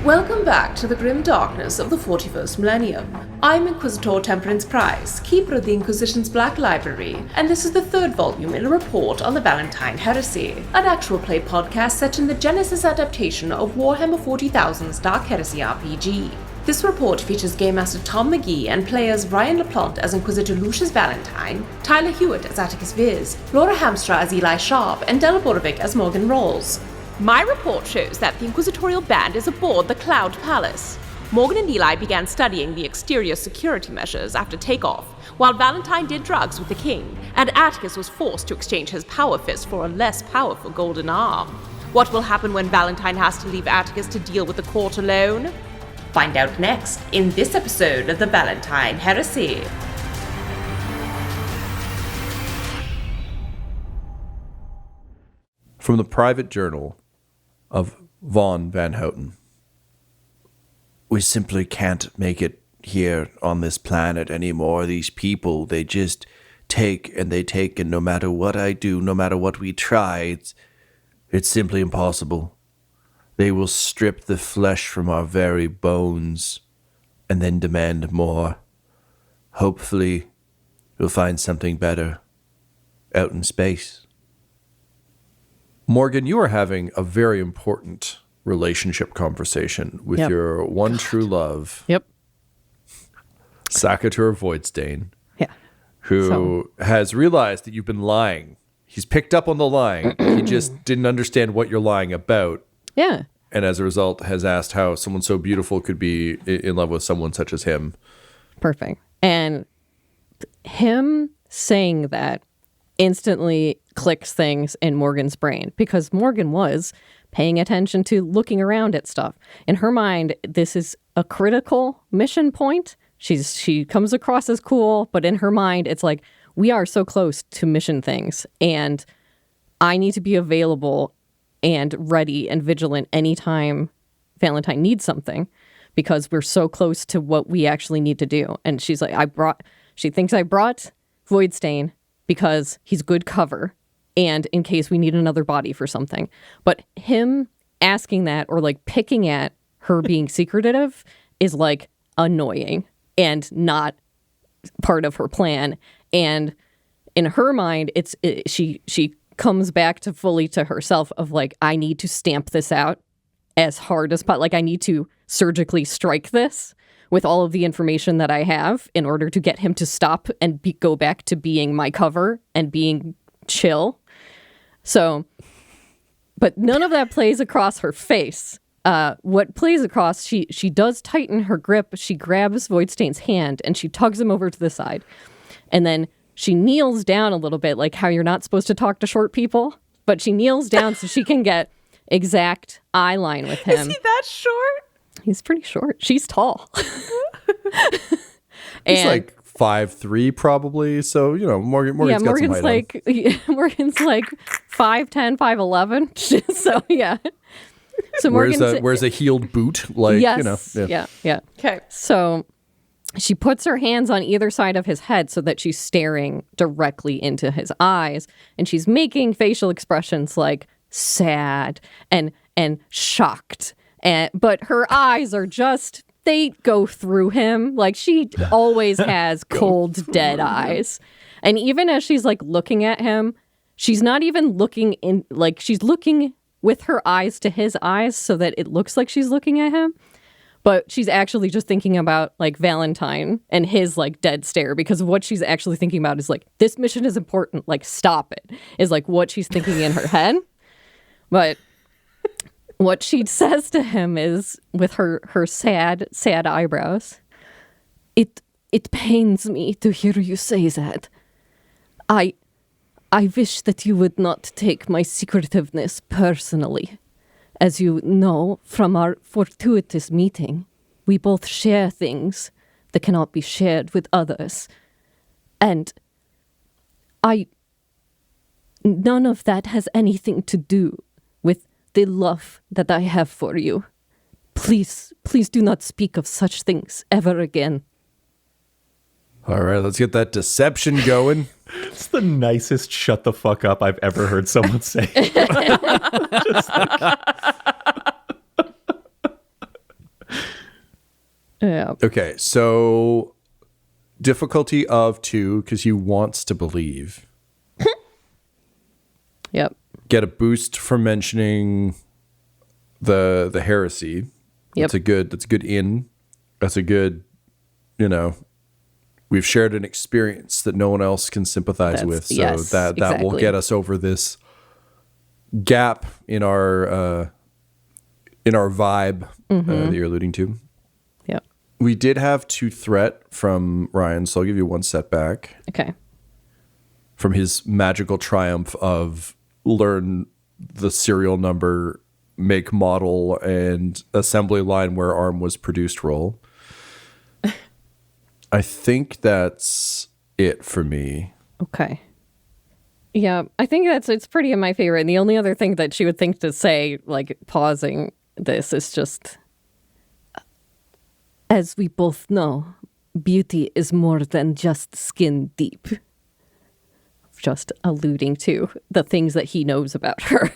Welcome back to the grim darkness of the 41st millennium. I'm Inquisitor Temperance Price, keeper of the Inquisition's Black Library, and this is the third volume in a report on the Valentyne Heresy, an actual play podcast set in the Genesis adaptation of Warhammer 40,000's Dark Heresy RPG. This report features Game Master Tom McGee and players Ryan LaPlante as Inquisitor Lucius Valentyne, Tyler Hewitt as Attikus Viz, Laura Hamstra as Eli Sharp, and Della Borovic as Morgan Rawls. My report shows that the Inquisitorial band is aboard the Cloud Palace. Morgan and Eli began studying the exterior security measures after takeoff, while Valentyne did drugs with the king, and Attikus was forced to exchange his power fist for a less powerful golden arm. What will happen when Valentyne has to leave Attikus to deal with the court alone? Find out next in this episode of the Valentyne Heresy. From the private journal of Von Van Houten. We simply can't make it here on this planet anymore. These people, they just take, and no matter what I do, no matter what we try, it's simply impossible. They will strip the flesh from our very bones and then demand more. Hopefully, we'll find something better out in space. Morgan, you are having a very important relationship conversation with your one true love. Yep. Sacator Voidstain. Yeah. Who has realized that you've been lying. He's picked up on the lying. He just didn't understand what you're lying about. Yeah. And as a result has asked how someone so beautiful could be in love with someone such as him. Perfect. And him saying that instantly clicks things in Morgan's brain, because Morgan was paying attention to looking around at stuff. In her mind, this is a critical mission point. She comes across as cool, but in her mind, it's like, we are so close to mission things, and I need to be available and ready and vigilant anytime Valentyne needs something, because we're so close to what we actually need to do. And she's like, she thinks I brought Voidstain because he's good cover and in case we need another body for something. But him asking that or like picking at her being secretive is like annoying and not part of her plan. And in her mind, she comes back to fully to herself of like, I need to stamp this out as hard as possible. Like, I need to surgically strike this with all of the information that I have in order to get him to stop and go back to being my cover and being chill. So, but none of that plays across her face. What plays across, she does tighten her grip. She grabs Voidstain's hand and she tugs him over to the side. And then she kneels down a little bit, like how you're not supposed to talk to short people. But she kneels down so she can get exact eye line with him. Is he that short? He's pretty short. She's tall. He's like 5'3" probably. So, Morgan's got some height Morgan's like 5'10", 5'11". So, yeah. So where's a heeled boot? Like, yes. Yeah. Okay. So she puts her hands on either side of his head so that she's staring directly into his eyes. And she's making facial expressions like sad and shocked. But her eyes are just, they go through him. Like, she always has cold, dead eyes. And even as she's like looking at him, she's not even looking in, like, she's looking with her eyes to his eyes so that it looks like she's looking at him. But she's actually just thinking about like Valentyne and his like dead stare, because what she's actually thinking about is like, this mission is important. Like, stop it, is like what she's thinking in her head. But what she says to him is, with her sad eyebrows, It pains me to hear you say that. I wish that you would not take my secretiveness personally. As you know from our fortuitous meeting, we both share things that cannot be shared with others. And none of that has anything to do with the love that I have for you. Please do not speak of such things ever again. All right, let's get that deception going. It's the nicest shut the fuck up I've ever heard someone say. Just like... Yeah. Okay, so difficulty of 2 because he wants to believe. Yep. Get a boost for mentioning the heresy. Yep. That's a good in. That's a good, we've shared an experience that no one else can sympathize with. So yes, that will exactly. get us over this gap in our vibe that you're alluding to. Yep. We did have 2 threat from Ryan, so I'll give you 1 setback Okay. from his magical triumph of learn the serial number, make, model, and assembly line where arm was produced roll. I think that's it for me. Okay. Yeah, I think it's pretty in my favor. And the only other thing that she would think to say, like pausing this, is just, as we both know, beauty is more than just skin deep. Just alluding to the things that he knows about her.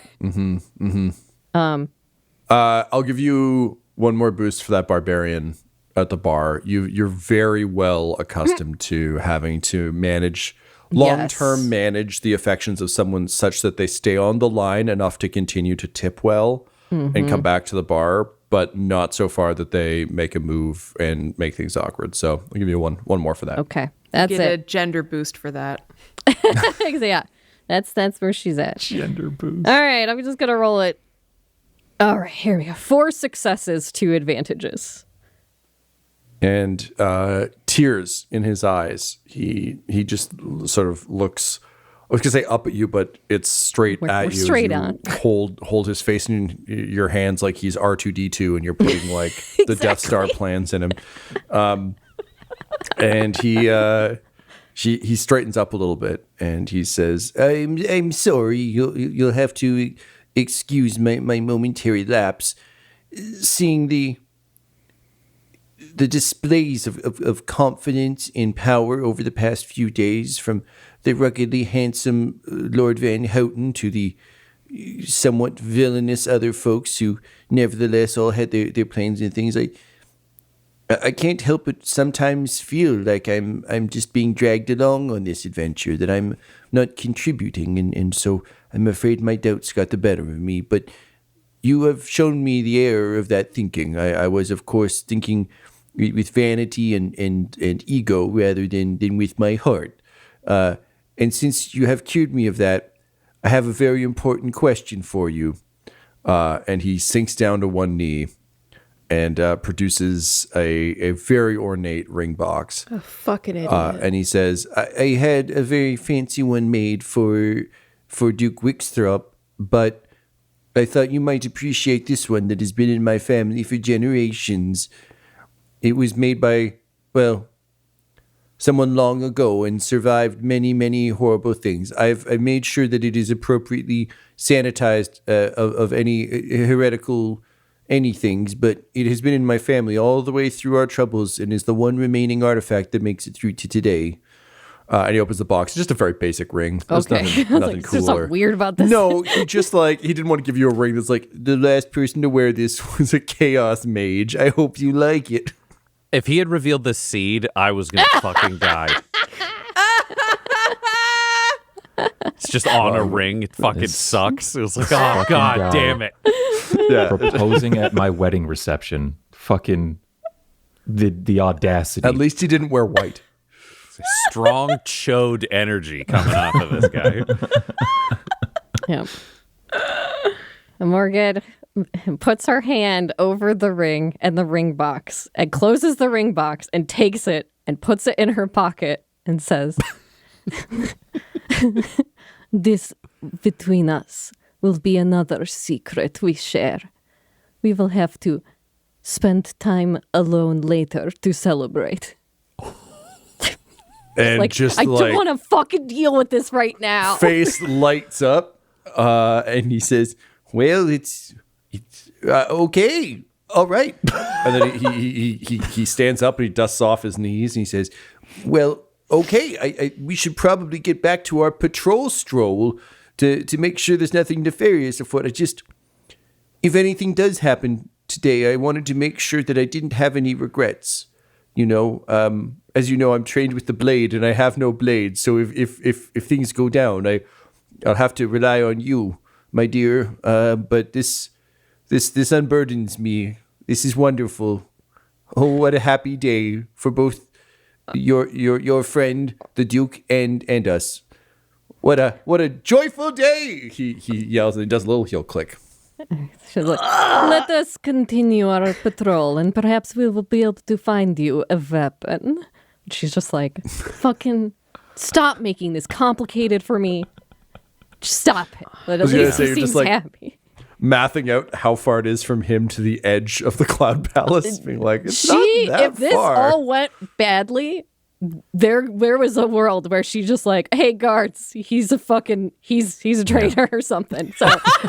I'll give you 1 more boost for that barbarian at the bar. You're very well accustomed to having to long-term manage the affections of someone such that they stay on the line enough to continue to tip well and come back to the bar, but not so far that they make a move and make things awkward. So I'll give you one more for that. Okay, that's Get a it. gender boost for that. Yeah, that's where she's at. Gender boost. All right, I'm just gonna roll it. All right, here we go. 4 successes, 2 advantages. And tears in his eyes. He just sort of looks, I was going to say up at you, but it's straight at we're you. straight You on. Hold his face in your hands like he's R2-D2 and you're putting like the Death Star plans in him. And he straightens up a little bit and he says, I'm sorry, you'll have to excuse my momentary lapse. Seeing the displays of confidence and power over the past few days, from the ruggedly handsome Lord Van Houten to the somewhat villainous other folks who nevertheless all had their plans and things, I can't help but sometimes feel like I'm just being dragged along on this adventure, that I'm not contributing, and so I'm afraid my doubts got the better of me. But you have shown me the error of that thinking. I was, of course, thinking with vanity and ego rather than with my heart. And since you have cured me of that, I have a very important question for you. And he sinks down to one knee and produces a very ornate ring box. Oh, fucking idiot. And he says, I had a very fancy one made for Duke Wixthrop, but I thought you might appreciate this one that has been in my family for generations. It was made by, well, someone long ago and survived many, many horrible things. I've made sure that it is appropriately sanitized of any heretical anythings, but it has been in my family all the way through our troubles and is the one remaining artifact that makes it through to today. And he opens the box. It's just a very basic ring. There's Okay. nothing I was like, is there cooler. something weird about this? No, he didn't want to give you a ring that's like, the last person to wear this was a chaos mage. I hope you like it. If he had revealed the seed, I was going to fucking die. It's just on a ring. It fucking sucks. It was like, oh, God damn it. Yeah. Proposing at my wedding reception. Fucking the audacity. At least he didn't wear white. Strong chode energy coming off of this guy. Yep. And Morgan puts her hand over the ring and the ring box and closes the ring box and takes it and puts it in her pocket and says, "This between us will be another secret we share. We will have to spend time alone later to celebrate." And Like, just I like don't want to fucking deal with this right now. face lights up, and he says, "Well, it's okay, all right." And then he stands up and he dusts off his knees and he says, "Well, okay, we should probably get back to our patrol stroll to make sure there's nothing nefarious afoot. If anything does happen, today. I wanted to make sure that I didn't have any regrets. You know, as you know, I'm trained with the blade, and I have no blade. So if things go down, I'll have to rely on you, my dear. But this unburdens me. This is wonderful. Oh, what a happy day for both your friend, the Duke, and us. What a joyful day! He yells, and he does a little heel click. She's like, let us continue our patrol, and perhaps we will be able to find you a weapon. She's just like, fucking stop making this complicated for me. Just stop it. But at least he seems happy. Mathing out how far it is from him to the edge of the Cloud Palace, being like, it's not that if this far. all went badly, there was a world where she's just like, hey guards, he's a traitor or something. So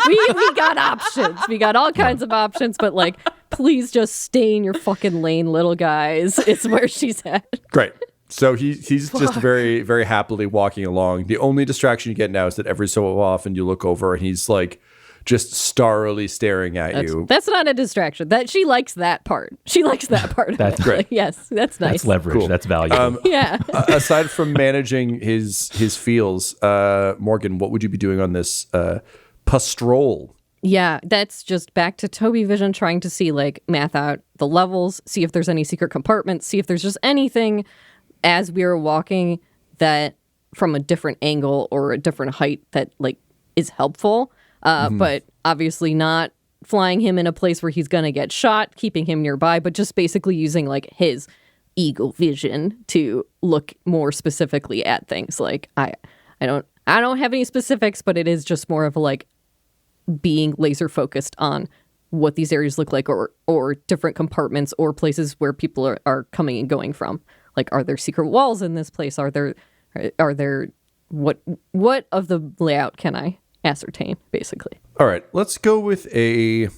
we got options. We got all kinds of options, but like, please just stay in your fucking lane, little guys. It's where she's at. Great. So he's just very, very happily walking along. The only distraction you get now is that every so often you look over and he's like just starrily staring at you. That's not a distraction. That she likes that part. She likes that part. That's of it. great. Yes, that's nice. That's leverage. Cool. That's valuable. Yeah. Aside from managing his feels, Morgan, what would you be doing on this pastrol? Yeah, that's just back to Toby Vision trying to see, like, math out the levels, see if there's any secret compartments, see if there's just anything as we were walking that from a different angle or a different height that, like, is helpful. But obviously not flying him in a place where he's going to get shot, keeping him nearby, but just basically using, like, his eagle vision to look more specifically at things. Like, I don't have any specifics, but it is just more of a, like, being laser focused on what these areas look like or different compartments or places where people are coming and going from. Like, are there secret walls in this place? Are there what of the layout can I ascertain, basically? All right, let's go with I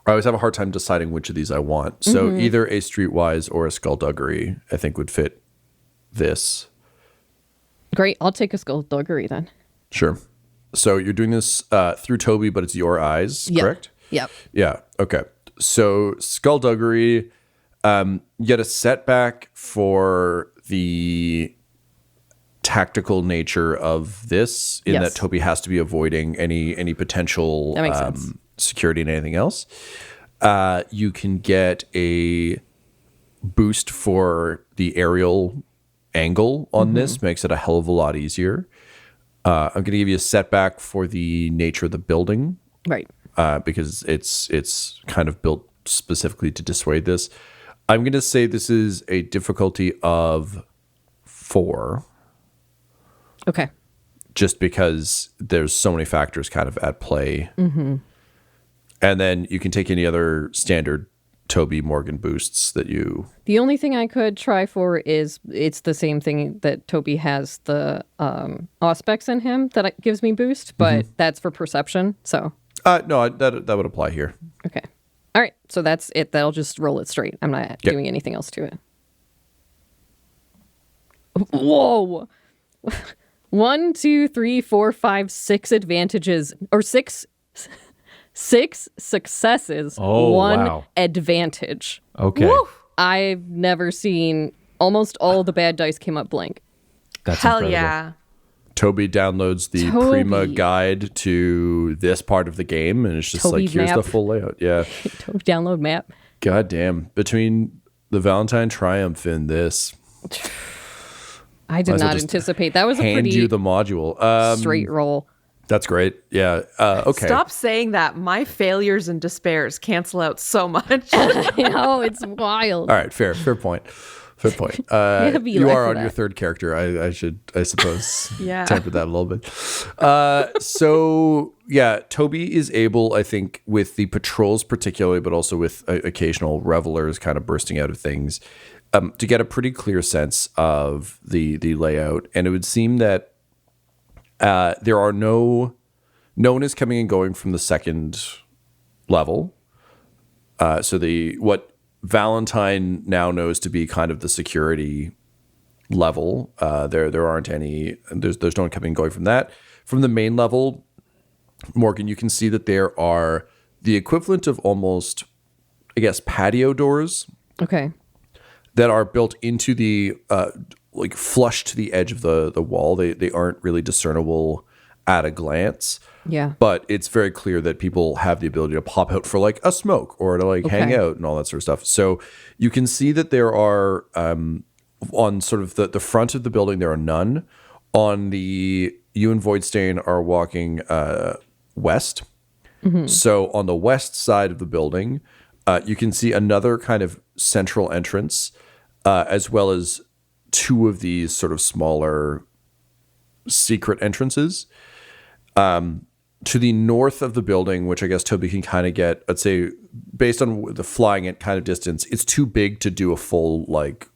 always have a hard time deciding which of these I want. So either a streetwise or a skullduggery, I think, would fit this. Great, I'll take a skullduggery then. Sure. So you're doing this through Toby, but it's your eyes, correct? Yep. Yeah. Okay. So skullduggery, you get a setback for the tactical nature of this, in that Toby has to be avoiding any potential security and anything else. You can get a boost for the aerial angle on this, makes it a hell of a lot easier. I'm going to give you a setback for the nature of the building, Right. Because it's kind of built specifically to dissuade this. I'm going to say this is a difficulty of 4. Okay. Just because there's so many factors kind of at play. And then you can take any other standard Toby Morgan boosts that you... The only thing I could try for is it's the same thing that Toby has the auspex in him that gives me boost, but that's for perception, so... No, that would apply here. Okay. All right, so that's it. That'll just roll it straight. I'm not doing anything else to it. Whoa! 1, 2, 3, 4, 5, 6 advantages, or 6 successes, Oh, 1 wow. advantage. Okay. Woo! I've never seen, almost all the bad dice came up blank. That's Hell incredible. yeah. Toby downloads the Prima guide to this part of the game, and it's just Toby like, here's map. the full layout. Yeah. Download map. God damn. Between the Valentine Triumph and this, I did Might as well not just anticipate. That was a hand pretty you the module. straight roll. That's great. Yeah. Okay. Stop saying that. My failures and despairs cancel out so much. You know, it's wild. All right. Fair point. Fair point. be You like are for on your that. third character. I suppose, Yeah. temper that a little bit. So yeah, Toby is able, I think, with the patrols particularly, but also with occasional revelers kind of bursting out of things, to get a pretty clear sense of the layout. And it would seem that there are no one is coming and going from the second level. So what Valentyne now knows to be kind of the security level. There aren't any. There's no one coming and going from that. From the main level, Morgan, you can see that there are the equivalent of almost, I guess, patio doors Okay. that are built into the like flush to the edge of the wall. They aren't really discernible at a glance. Yeah. But it's very clear that people have the ability to pop out for like a smoke or to like hang out and all that sort of stuff. So you can see that there are on sort of the front of the building, there are none. On the, you and Voidstain are walking west. So on the west side of the building, you can see another kind of central entrance, as well as two of these sort of smaller secret entrances. To the north of the building, which I guess Toby can kind of get, I'd say, based on the flying at kind of distance, it's too big to do a full loop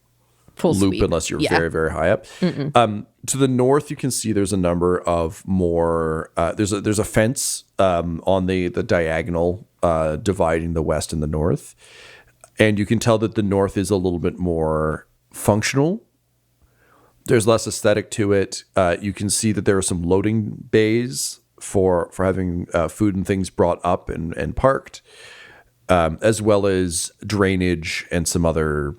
sweep. unless you're very, very high up. To the north, you can see there's a number of more. There's a fence on the diagonal dividing the west and the north, and you can tell that the north is a little bit more functional. There's less aesthetic to it. You can see that there are some loading bays for having food and things brought up and parked, as well as drainage and some other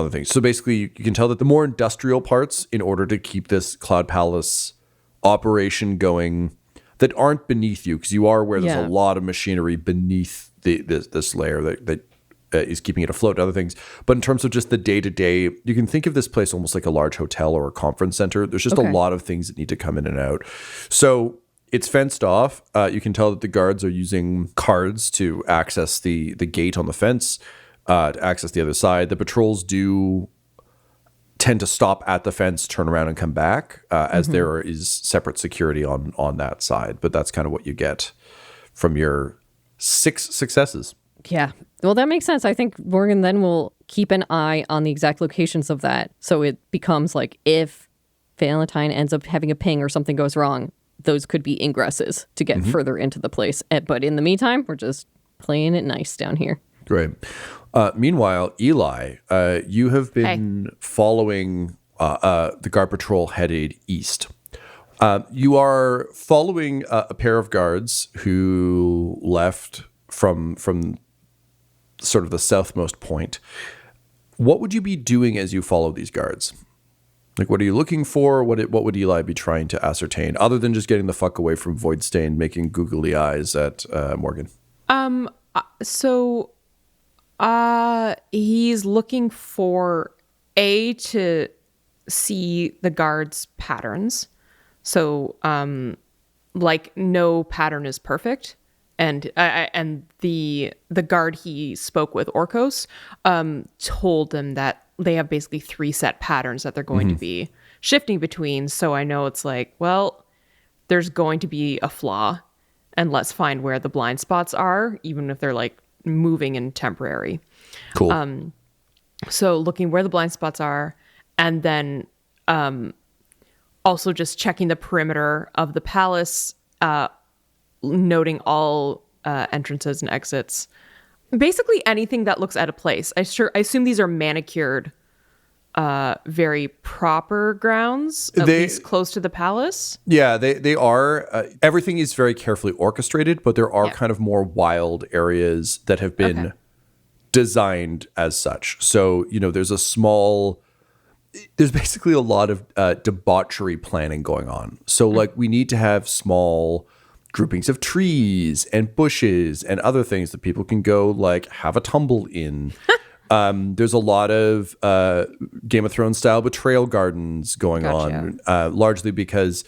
things. So basically, you can tell that the more industrial parts, in order to keep this Cloud Palace operation going, that aren't beneath you, because you are aware there's a lot of machinery beneath this layer that is keeping it afloat, other things. But in terms of just the day-to-day, you can think of this place almost like a large hotel or a conference center. There's just a lot of things that need to come in and out. So it's fenced off. You can tell that the guards are using cards to access the gate on the fence, to access the other side. The patrols do tend to stop at the fence, turn around, and come back, as there is separate security on that side. But that's kind of what you get from your 6 successes. Yeah. Well, that makes sense. I think Morgan then will keep an eye on the exact locations of that. So it becomes like if Valentyne ends up having a ping or something goes wrong, those could be ingresses to get further into the place. But in the meantime, we're just playing it nice down here. Great. Meanwhile, Eli, you have been following the guard patrol headed east. You are following a pair of guards who left from sort of the southmost point. What would you be doing as you follow these guards? Like, what are you looking for? What would Eli be trying to ascertain, other than just getting the fuck away from Voidstain, making googly eyes at Morgan? So he's looking for to see the guards' patterns. So like no pattern is perfect. And the guard he spoke with, Orkos, told him that they have basically 3 set patterns that they're going to be shifting between. So I know it's like, well, there's going to be a flaw, and let's find where the blind spots are, even if they're like moving and temporary. Cool. So looking where the blind spots are, and then also just checking the perimeter of the palace, noting all entrances and exits. Basically anything that looks out of place. I assume these are manicured, very proper grounds, at least close to the palace. Yeah, they are. Everything is very carefully orchestrated, but there are kind of more wild areas that have been designed as such. So, there's basically a lot of debauchery planning going on. So like we need to have small groupings of trees and bushes and other things that people can go like have a tumble in. There's a lot of Game of Thrones style betrayal gardens going on, largely because,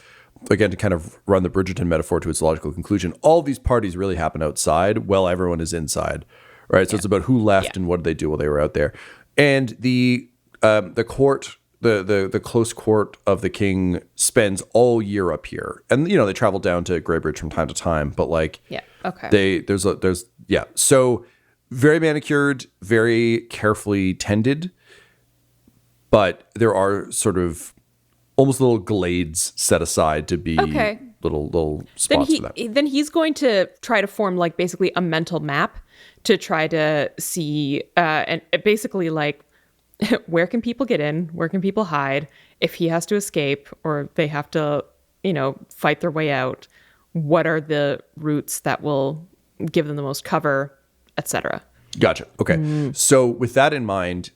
again, to kind of run the Bridgerton metaphor to its logical conclusion, all these parties really happen outside while everyone is inside, right? So it's about who left and what did they do while they were out there. And the court, the close court of the king spends all year up here, and they travel down to Greybridge from time to time. But like, so very manicured, very carefully tended, but there are sort of almost little glades set aside to be little spots for that. Then he's going to try to form like basically a mental map to try to see and basically like, where can people get in? Where can people hide? If he has to escape or they have to, fight their way out, what are the routes that will give them the most cover, etc. Gotcha. Okay. So with that in mind,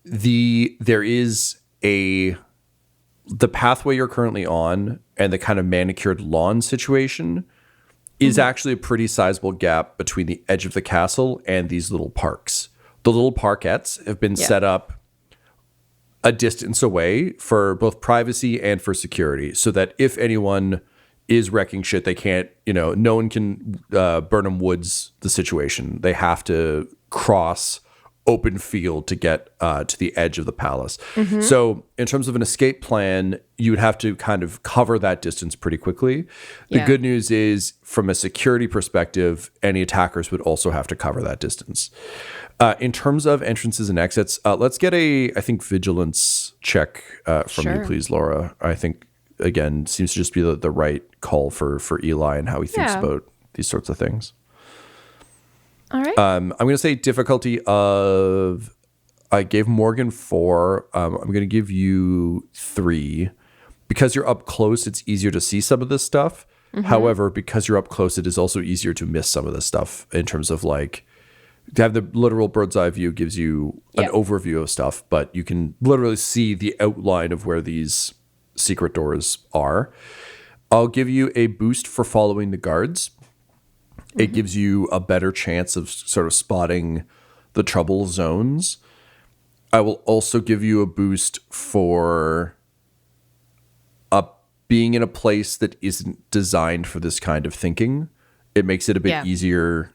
there is the pathway you're currently on and the kind of manicured lawn situation is actually a pretty sizable gap between the edge of the castle and these little parks. The little parkettes have been set up a distance away for both privacy and for security, so that if anyone is wrecking shit, they can't, no one can Burnham Woods the situation. They have to cross open field to get to the edge of the palace. So in terms of an escape plan, you would have to kind of cover that distance pretty quickly. The good news is, from a security perspective, any attackers would also have to cover that distance. In terms of entrances and exits, let's get I think, vigilance check from you, please, Laura. I think, again, seems to just be the right call for Eli and how he thinks about these sorts of things. All right. I'm going to say difficulty of, I gave Morgan 4. I'm going to give you 3. Because you're up close, it's easier to see some of this stuff. However, because you're up close, it is also easier to miss some of this stuff in terms of like, to have the literal bird's eye view gives you an overview of stuff, but you can literally see the outline of where these secret doors are. I'll give you a boost for following the guards. It gives you a better chance of sort of spotting the trouble zones. I will also give you a boost for being in a place that isn't designed for this kind of thinking. It makes it a bit easier.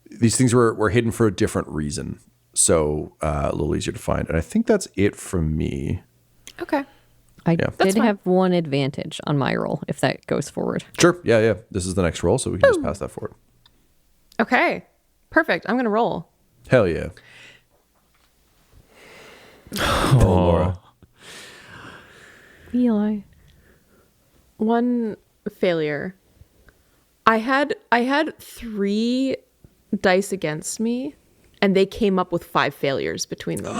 These things were hidden for a different reason, so a little easier to find. And I think that's it from me. Okay. I did have one advantage on my roll, if that goes forward. Sure. Yeah. This is the next roll, so we can just pass that forward. Okay. Perfect. I'm going to roll. Hell yeah. Oh, Laura. Eli. 1 failure. I had 3 dice against me, and they came up with 5 failures between them.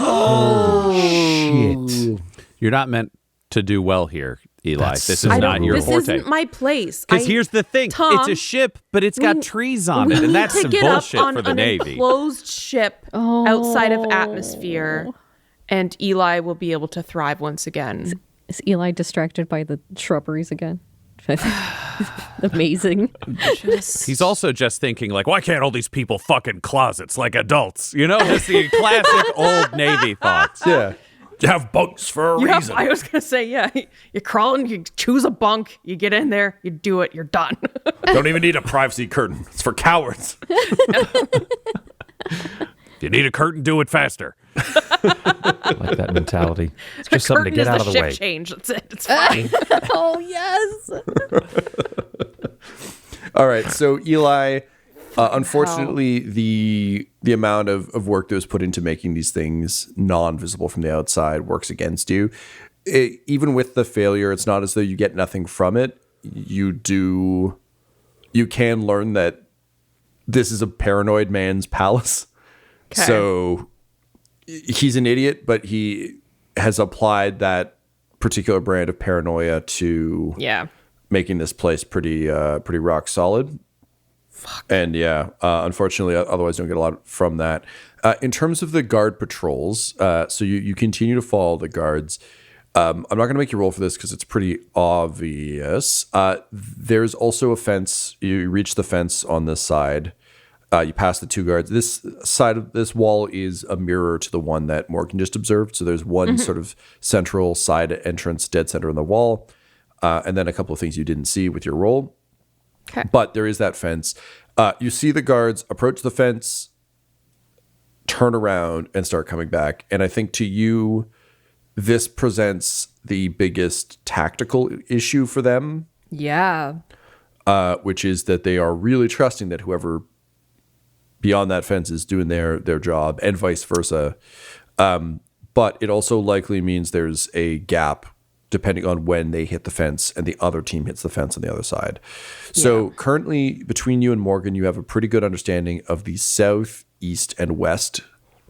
Shit. You're not meant to do well here, Eli. This is not your this forte. This isn't my place. Because here's the thing. Tom, it's a ship, but it's got trees on it, and that's some bullshit for the Navy. An enclosed ship outside of atmosphere, and Eli will be able to thrive once again. Is Eli distracted by the shrubberies again? Amazing. He's also just thinking, like, why can't all these people fuck in closets like adults? It's the classic old Navy thoughts. Yeah. You have bunks for a reason. I was going to say, you crawl in, you choose a bunk, you get in there, you do it, you're done. Don't even need a privacy curtain. It's for cowards. If you need a curtain, do it faster. I like that mentality. It's just something to get out of the way. Change. That's it. It's fine. Oh, yes. All right. So, Eli, unfortunately, the amount of work that was put into making these things non-visible from the outside works against you. Even with the failure, it's not as though you get nothing from it. You can learn that this is a paranoid man's palace. Okay. So he's an idiot, but he has applied that particular brand of paranoia to making this place pretty rock solid. Fuck. And unfortunately, otherwise don't get a lot from that. In terms of the guard patrols, so you continue to follow the guards. I'm not going to make you roll for this because it's pretty obvious. There's also a fence. You reach the fence on this side. You pass the 2 guards. This side of this wall is a mirror to the one that Morgan just observed. So there's one sort of central side entrance, dead center in the wall, and then a couple of things you didn't see with your roll. Okay. But there is that fence. You see the guards approach the fence, turn around, and start coming back. And I think to you, this presents the biggest tactical issue for them. Yeah. Which is that they are really trusting that whoever beyond that fence is doing their job, and vice versa. But it also likely means there's a gap depending on when they hit the fence and the other team hits the fence on the other side. So currently, between you and Morgan, you have a pretty good understanding of the south, east, and west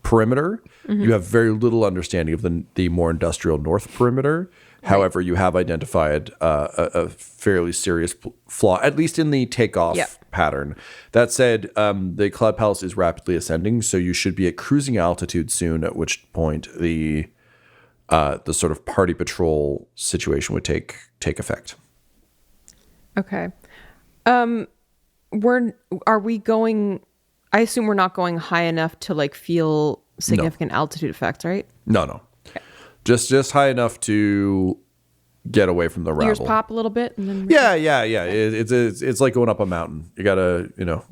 perimeter. You have very little understanding of the more industrial north perimeter. However, you have identified a fairly serious flaw, at least in the takeoff pattern. That said, the Cloud Palace is rapidly ascending, so you should be at cruising altitude soon, at which point the sort of party patrol situation would take effect. Okay. Are we going... I assume we're not going high enough to like feel significant altitude effects, right? No. Okay. Just high enough to get away from the rabble. Ears pop a little bit, and then Yeah. It's like going up a mountain. You gotta,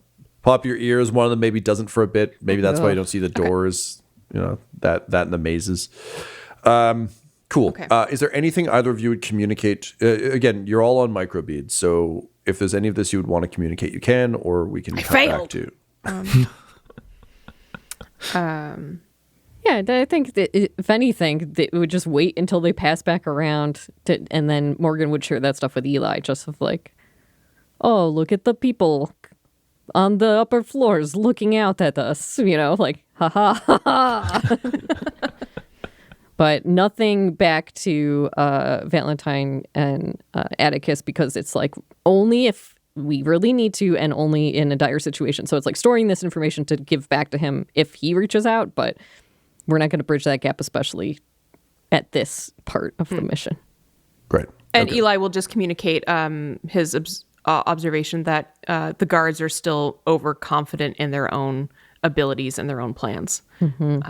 pop your ears. One of them maybe doesn't for a bit. Maybe that's why you don't see the doors. That in the mazes. Cool. Okay. Is there anything either of you would communicate? Again, you're all on microbeads, so if there's any of this you would want to communicate, you can, or we can cut back to. Yeah, I think that if anything, it would just wait until they pass back around, and then Morgan would share that stuff with Eli, just of like, oh, look at the people on the upper floors looking out at us, like, ha ha ha ha. But nothing back to Valentyne and Attikus, because it's like only if we really need to and only in a dire situation. So it's like storing this information to give back to him if he reaches out, but we're not going to bridge that gap, especially at this part of the mission. Great. And okay. Eli will just communicate his observation that the guards are still overconfident in their own abilities and their own plans. And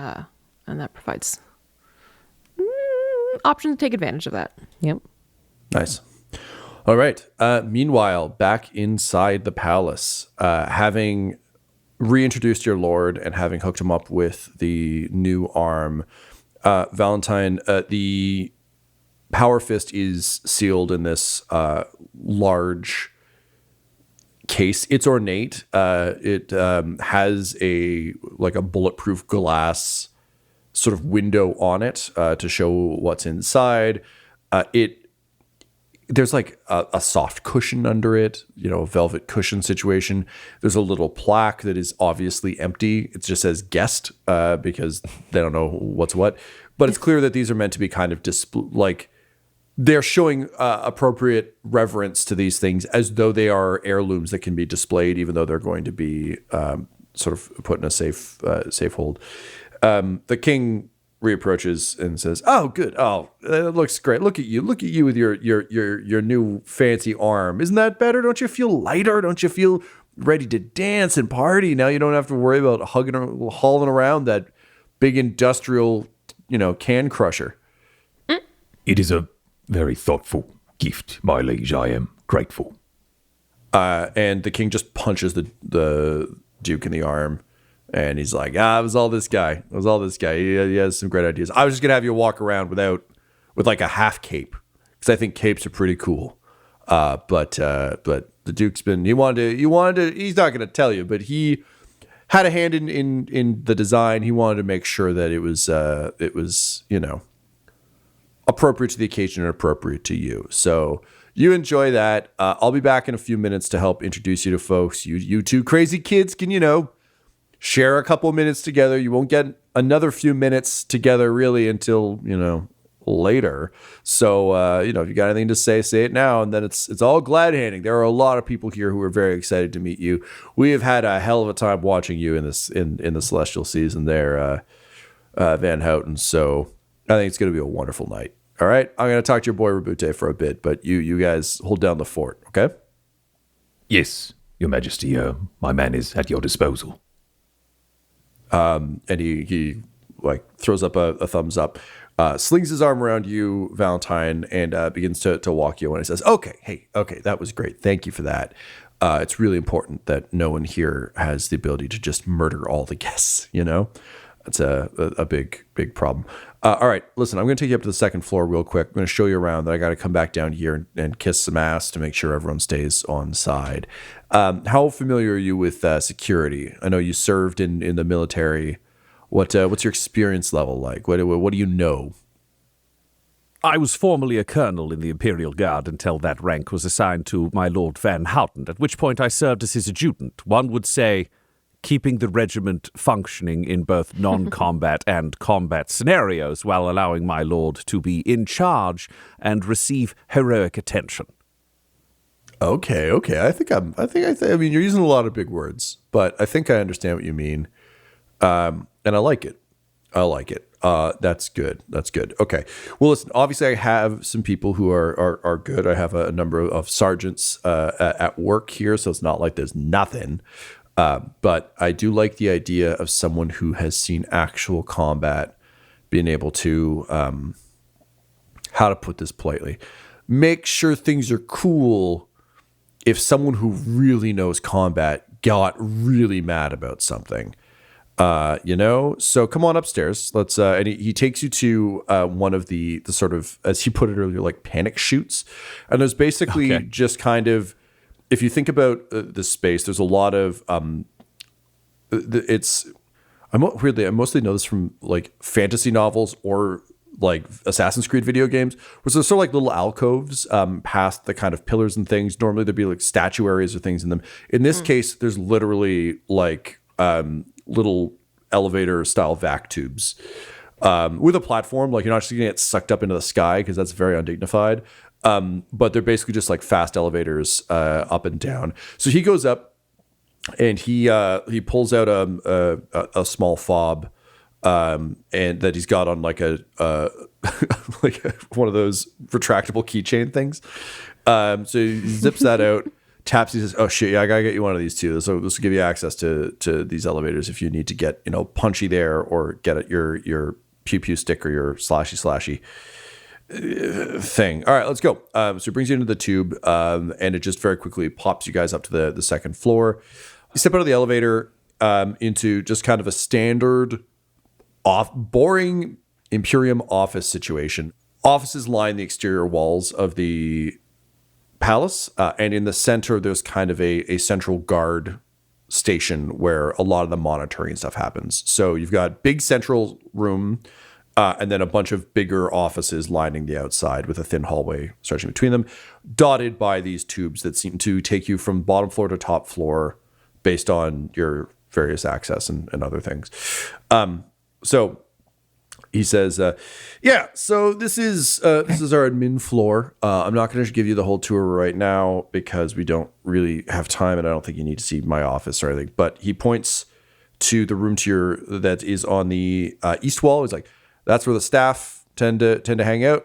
that provides option to take advantage of that. Yep. Nice. All right. Meanwhile, back inside the palace, having reintroduced your lord and having hooked him up with the new arm, Valentyne, the power fist is sealed in this large case. It's ornate. It has a bulletproof glass sort of window on it to show what's inside. There's like a soft cushion under it, a velvet cushion situation. There's a little plaque that is obviously empty. It just says guest because they don't know what's what. But it's clear that these are meant to be kind of they're showing appropriate reverence to these things as though they are heirlooms that can be displayed, even though they're going to be sort of put in a safe hold. The king reapproaches and says, "Oh, good. Oh, it looks great. Look at you with your new fancy arm. Isn't that better? Don't you feel lighter? Don't you feel ready to dance and party? Now you don't have to worry about hauling around that big industrial, can crusher." It is a very thoughtful gift, my liege. I am grateful. And the king just punches the Duke in the arm. And he's like, it was all this guy. He has some great ideas. I was just going to have you walk around with like a half cape, because I think capes are pretty cool. But the Duke's he wanted to, he's not going to tell you, but he had a hand in the design. He wanted to make sure that it was appropriate to the occasion and appropriate to you. So you enjoy that. I'll be back in a few minutes to help introduce you to folks. You two crazy kids can, share a couple minutes together. You won't get another few minutes together really until, later. So, if you got anything to say it now. And then it's all glad handing. There are a lot of people here who are very excited to meet you. We have had a hell of a time watching you in the Celestial season there, Van Houten. So I think it's going to be a wonderful night. All right. I'm going to talk to your boy Rabute for a bit, but you guys hold down the fort. Okay. Yes, Your Majesty. My man is at your disposal. And he throws up a thumbs up, slings his arm around you, Valentyne, and begins to walk you. And he says, okay, that was great. Thank you for that. It's really important that no one here has the ability to just murder all the guests. It's a big problem. All right, listen, I'm going to take you up to the second floor real quick. I'm going to show you around. Then I got to come back down here and kiss some ass to make sure everyone stays on side. How familiar are you with security? I know you served in the military. What's your experience level like? What do you know? I was formerly a colonel in the Imperial Guard until that rank was assigned to my Lord Van Houten, at which point I served as his adjutant. One would say keeping the regiment functioning in both non-combat and combat scenarios while allowing my lord to be in charge and receive heroic attention. Okay. I mean, you're using a lot of big words, but I think I understand what you mean. And I like it. That's good. Okay. Well, listen, obviously I have some people who are good. I have a number of sergeants at work here, so it's not like there's nothing. But I do like the idea of someone who has seen actual combat being able to, how to put this politely, make sure things are cool if someone who really knows combat got really mad about something. So come on upstairs. Let's, and he takes you to, one of the sort of, as he put it earlier, like panic shoots. And there's basically just kind of, if you think about the space, there's a lot of, I mostly know this from like fantasy novels or like Assassin's Creed video games, where there's sort of like little alcoves, past the kind of pillars and things. Normally there'd be like statuaries or things in them. In this case, there's literally like, little elevator style vac tubes with a platform. Like you're not just gonna get sucked up into the sky because that's very undignified. But they're basically just like fast elevators up and down. So he goes up and he pulls out a small fob and that he's got on like a like one of those retractable keychain things. So he zips that out. Taps, he says, "Oh shit, yeah, I gotta get you one of these too. So this will give you access to these elevators if you need to get, punchy there or get at your pew pew stick or your slashy thing." All right, let's go. So he brings you into the tube, and it just very quickly pops you guys up to the second floor. You step out of the elevator into just kind of a standard, boring Imperium office situation. Offices line the exterior walls of the palace, and in the center there's kind of a central guard station where a lot of the monitoring stuff happens. So you've got big central room, and then a bunch of bigger offices lining the outside with a thin hallway stretching between them, dotted by these tubes that seem to take you from bottom floor to top floor based on your various access and other things. So he says, so this is our admin floor. I'm not going to give you the whole tour right now because we don't really have time, and I don't think you need to see my office or anything. But he points to the room that is on the east wall. He's like, that's where the staff tend to hang out.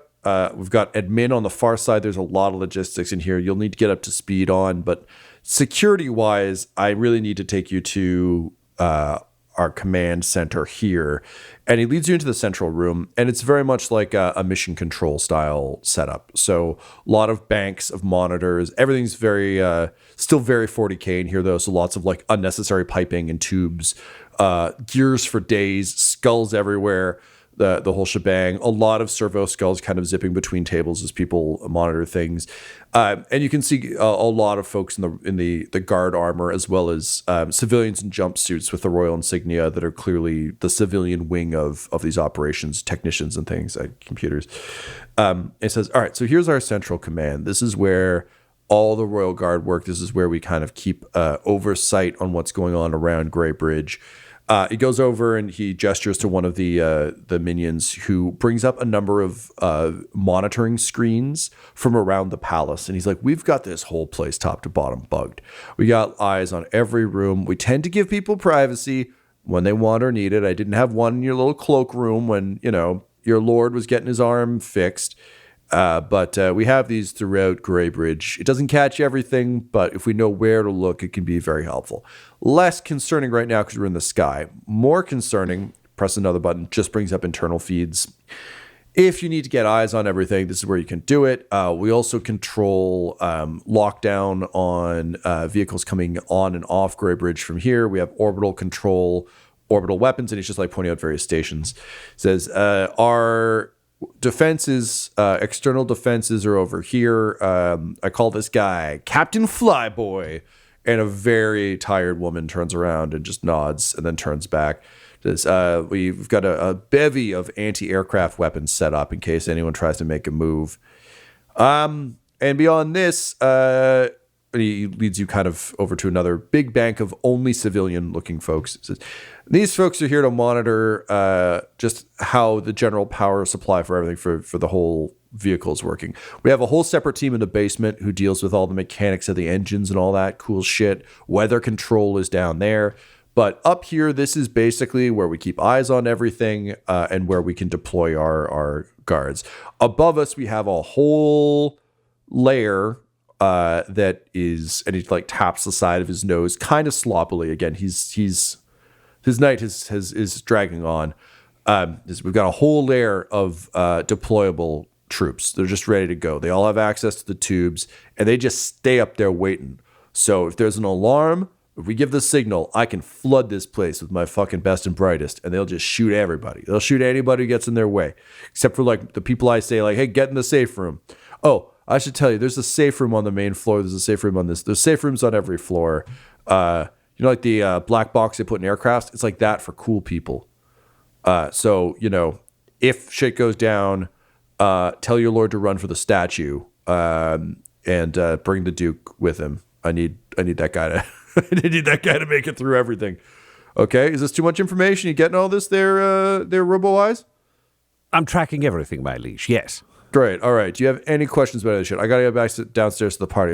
We've got admin on the far side. There's a lot of logistics in here you'll need to get up to speed on. But security-wise, I really need to take you to our command center here. And he leads you into the central room, and it's very much like a mission control style setup. So a lot of banks of monitors. Everything's very still very 40K in here though. So lots of like unnecessary piping and tubes, gears for days, skulls everywhere. The whole shebang. A lot of servo skulls kind of zipping between tables as people monitor things, and you can see a lot of folks in the guard armor, as well as civilians in jumpsuits with the royal insignia that are clearly the civilian wing of these operations, technicians and things like computers. It says, "All right, so here's our central command. This is where all the royal guard work. This is where we kind of keep oversight on what's going on around Grey Bridge." He goes over and he gestures to one of the minions, who brings up a number of monitoring screens from around the palace. And he's like, "We've got this whole place top to bottom bugged. We got eyes on every room. We tend to give people privacy when they want or need it. I didn't have one in your little cloak room when, your lord was getting his arm fixed. But we have these throughout Grey Bridge. It doesn't catch everything, but if we know where to look, it can be very helpful. Less concerning right now because we're in the sky. More concerning, press another button, just brings up internal feeds. If you need to get eyes on everything, this is where you can do it. We also control lockdown on vehicles coming on and off Grey Bridge from here. We have orbital control, orbital weapons, and he's just like pointing out various stations. It says, our defenses, external defenses are over here. I call this guy Captain Flyboy. And a very tired woman turns around and just nods and then turns back. Says, we've got a bevy of anti-aircraft weapons set up in case anyone tries to make a move. And beyond this, and he leads you kind of over to another big bank of only civilian-looking folks. It says, these folks are here to monitor just how the general power supply for everything for the whole vehicle is working. We have a whole separate team in the basement who deals with all the mechanics of the engines and all that cool shit. Weather control is down there. But up here, this is basically where we keep eyes on everything and where we can deploy our guards. Above us, we have a whole layer that is, and he like taps the side of his nose kind of sloppily. Again, his night is dragging on. We've got a whole layer of deployable troops. They're just ready to go. They all have access to the tubes, and they just stay up there waiting. So if there's an alarm, if we give the signal, I can flood this place with my fucking best and brightest, and they'll just shoot everybody. They'll shoot anybody who gets in their way, except for like the people I say, like, hey, get in the safe room. Oh, I should tell you, there's a safe room on the main floor. There's a safe room on this. There's safe rooms on every floor. Like the black box they put in aircraft? It's like that for cool people. So, if shit goes down, tell your lord to run for the statue and bring the Duke with him. I need that guy to I need that guy to make it through everything. Okay, is this too much information? You getting all this there, Robo Eyes? I'm tracking everything, my liege. Yes. Great. All right. Do you have any questions about this shit? I gotta go back downstairs to the party.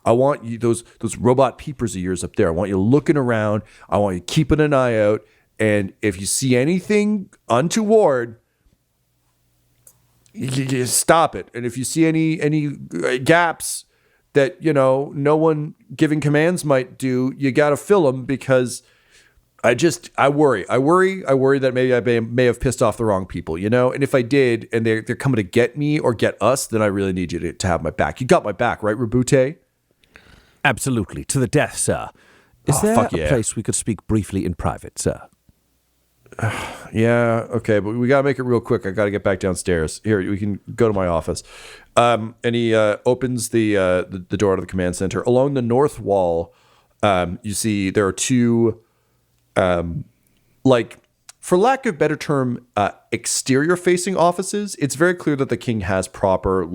I want you those robot peepers of yours up there. I want you looking around. I want you keeping an eye out. And if you see anything untoward, you stop it. And if you see any gaps that no one giving commands might do, you got to fill them, because I worry that maybe I may have pissed off the wrong people, and if I did and they're coming to get me or get us, then I really need you to have my back. You got my back, right, Rabute? Absolutely, to the death, sir. Is there a place we could speak briefly in private, sir? Yeah, okay, but we gotta make it real quick. I gotta get back downstairs. Here, we can go to my office. And he opens the door to the command center. Along the north wall, you see there are two, for lack of a better term, exterior-facing offices. It's very clear that the king has proper,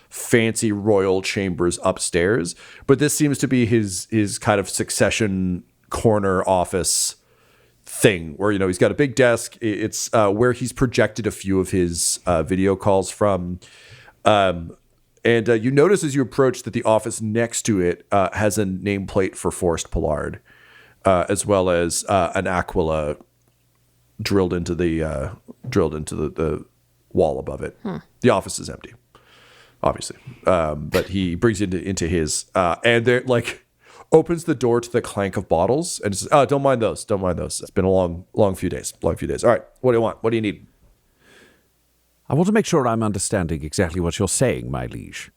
fancy royal chambers upstairs, but this seems to be his kind of succession corner office thing where he's got a big desk. It's where he's projected a few of his video calls from, and you notice as you approach that the office next to it has a nameplate for Forrest Pollard, as well as an Aquila drilled into the wall above it. The office is empty, obviously, but he brings it into his and they're opens the door to the clank of bottles and says, "Oh, don't mind those. It's been a long few days. All right, what do you want? What do you need?" I want to make sure I'm understanding exactly what you're saying, my liege.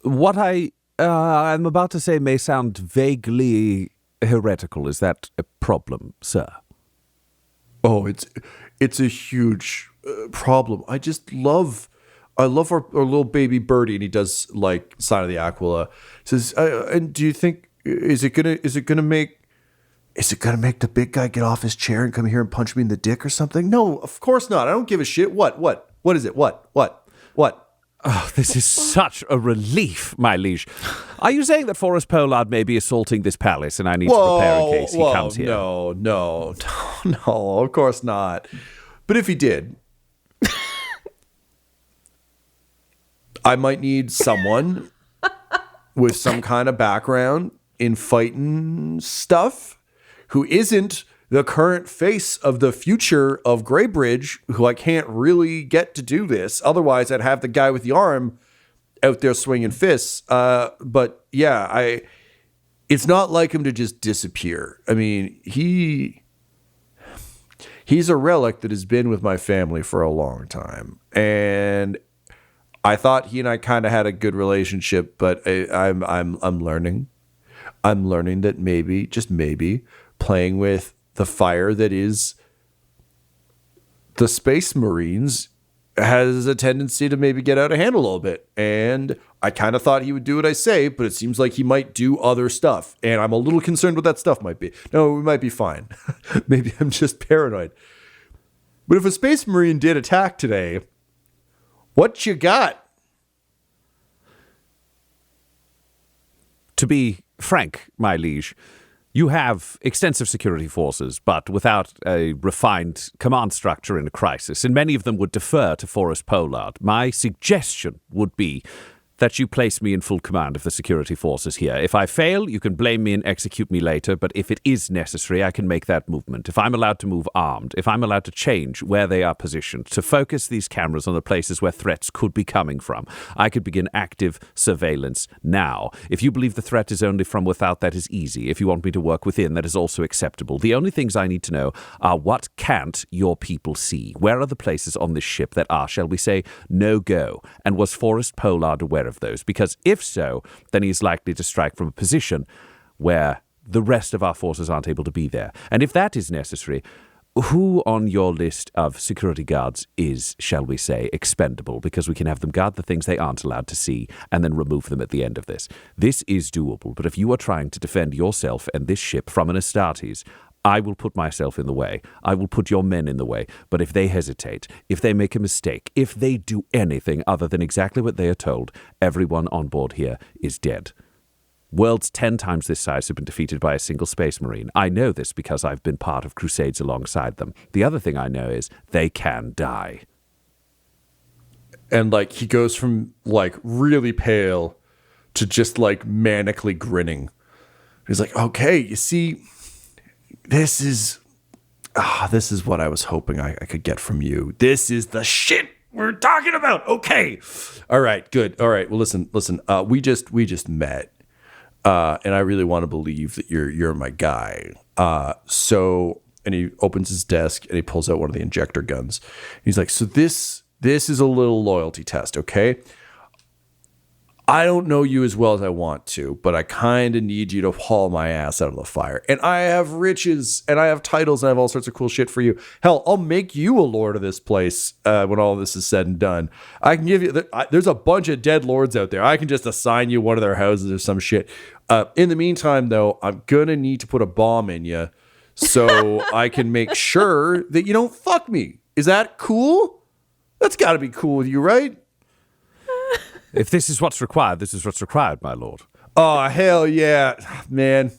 What I'm about to say may sound vaguely heretical. Is that a problem, sir? Oh, it's a huge problem. I love our little baby birdie, and he does sign of the Aquila. Says, and do you think is it gonna make the big guy get off his chair and come here and punch me in the dick or something? No, of course not. I don't give a shit. What is it? What? Oh, this is such a relief, my liege. Are you saying that Forrest Pollard may be assaulting this palace, and I need to prepare in case he comes here? No, of course not. But if he did, I might need someone with some kind of background in fighting stuff who isn't the current face of the future of Greybridge, who I can't really get to do this. Otherwise, I'd have the guy with the arm out there swinging fists. But yeah, it's not like him to just disappear. I mean, he's a relic that has been with my family for a long time. And I thought he and I kind of had a good relationship, but I'm learning. I'm learning that maybe, just maybe, playing with the fire that is the Space Marines has a tendency to maybe get out of hand a little bit. And I kind of thought he would do what I say, but it seems like he might do other stuff. And I'm a little concerned what that stuff might be. No, we might be fine. Maybe I'm just paranoid. But if a Space Marine did attack today, what you got? To be frank, my liege, you have extensive security forces, but without a refined command structure in a crisis, and many of them would defer to Forrest Pollard. My suggestion would be that you place me in full command of the security forces here. If I fail, you can blame me and execute me later, but if it is necessary, I can make that movement. If I'm allowed to move armed, if I'm allowed to change where they are positioned, to focus these cameras on the places where threats could be coming from, I could begin active surveillance now. If you believe the threat is only from without, that is easy. If you want me to work within, that is also acceptable. The only things I need to know are what can't your people see? Where are the places on this ship that are, shall we say, no-go? And was Forrest Pollard aware of those? Because if so, then he is likely to strike from a position where the rest of our forces aren't able to be there. And if that is necessary, who on your list of security guards is, shall we say, expendable? Because we can have them guard the things they aren't allowed to see and then remove them at the end of this. This is doable, but if you are trying to defend yourself and this ship from an Astartes, I will put myself in the way. I will put your men in the way. But if they hesitate, if they make a mistake, if they do anything other than exactly what they are told, everyone on board here is dead. Worlds 10 times this size have been defeated by a single space marine. I know this because I've been part of crusades alongside them. The other thing I know is they can die. And like he goes from like really pale to just like manically grinning. He's like, okay, you see, this is what I was hoping I could get from you. This is the shit we're talking about. Okay. All right, good. All right. Well, listen. We just met. And I really want to believe that you're my guy. And he opens his desk and he pulls out one of the injector guns. He's like, so this is a little loyalty test, okay? I don't know you as well as I want to, but I kind of need you to haul my ass out of the fire. And I have riches and I have titles and I have all sorts of cool shit for you. Hell, I'll make you a lord of this place when all this is said and done. I can give you, there's a bunch of dead lords out there. I can just assign you one of their houses or some shit. In the meantime, though, I'm going to need to put a bomb in you so I can make sure that you don't fuck me. Is that cool? That's got to be cool with you, right? If this is what's required, this is what's required, my lord. Oh, hell yeah. Man,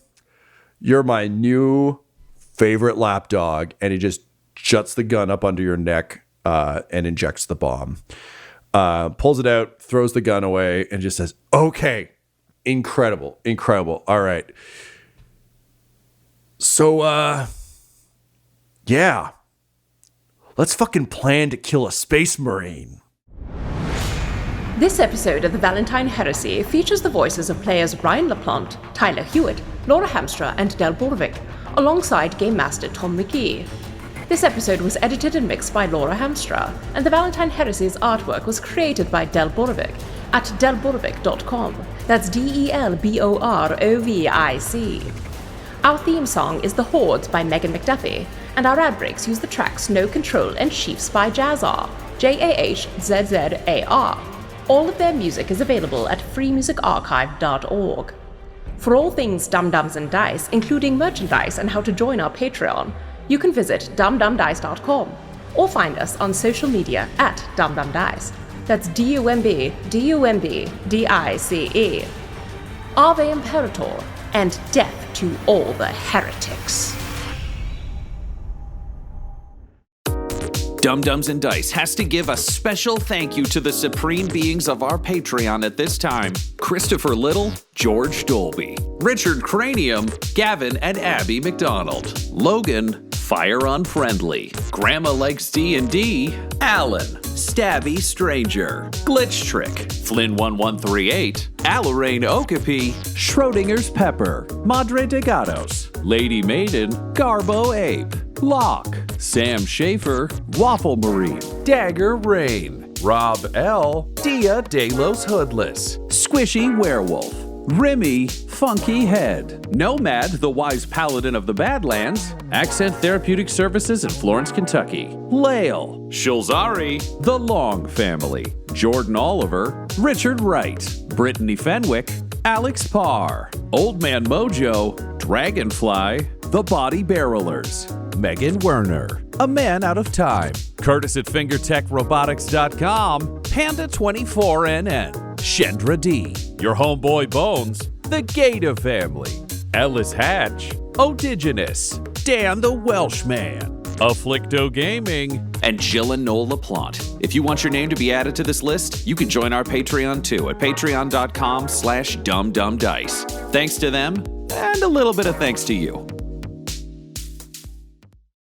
you're my new favorite lapdog. And he just juts the gun up under your neck and injects the bomb. Pulls it out, throws the gun away, and just says, okay, incredible. All right. So, yeah. Let's fucking plan to kill a space marine. This episode of the Valentyne Heresy features the voices of players Ryan LaPlante, Tyler Hewitt, Laura Hamstra, and Del Borovic, alongside Game Master Tom McGee. This episode was edited and mixed by Laura Hamstra, and the Valentyne Heresy's artwork was created by Del Borovic at delborovic.com. That's DELBOROVIC. Our theme song is The Hordes by Megan McDuffie, and our ad breaks use the tracks No Control and Chiefs by Jazzar, JAHZZAR. All of their music is available at freemusicarchive.org. For all things Dum Dums and Dice, including merchandise and how to join our Patreon, you can visit dumdumdice.com or find us on social media at dumdumdice. That's DUMBDICE. Ave Imperator, and death to all the heretics. Dum Dums and Dice has to give a special thank you to the supreme beings of our Patreon at this time: Christopher Little, George Dolby, Richard Cranium, Gavin and Abby McDonald, Logan, Fire Unfriendly, Grandma Likes D&D, Alan, Stabby Stranger, Glitch Trick, Flynn1138, Alarain Okapi, Schrodinger's Pepper, Madre de Gatos, Lady Maiden, Garbo Ape, Locke, Sam Schaefer, Waffle Marine, Dagger Rain, Rob L, Dia De Los Hoodless, Squishy Werewolf, Remy, Funky Head, Nomad, the Wise Paladin of the Badlands, Accent Therapeutic Services in Florence, Kentucky, Lael, Shulzari, The Long Family, Jordan Oliver, Richard Wright, Brittany Fenwick, Alex Parr, Old Man Mojo, Dragonfly, The Body Barrelers, Megan Werner, A Man Out of Time, Curtis at FingerTechRobotics.com, Panda24NN, Shendra D, Your Homeboy Bones, the Gator family, Ellis Hatch, Odigenous, Dan the Welshman, Afflicto Gaming, and Jill and Noel LaPlante. If you want your name to be added to this list, you can join our Patreon too at patreon.com/dumdumdice. Thanks to them, and a little bit of thanks to you.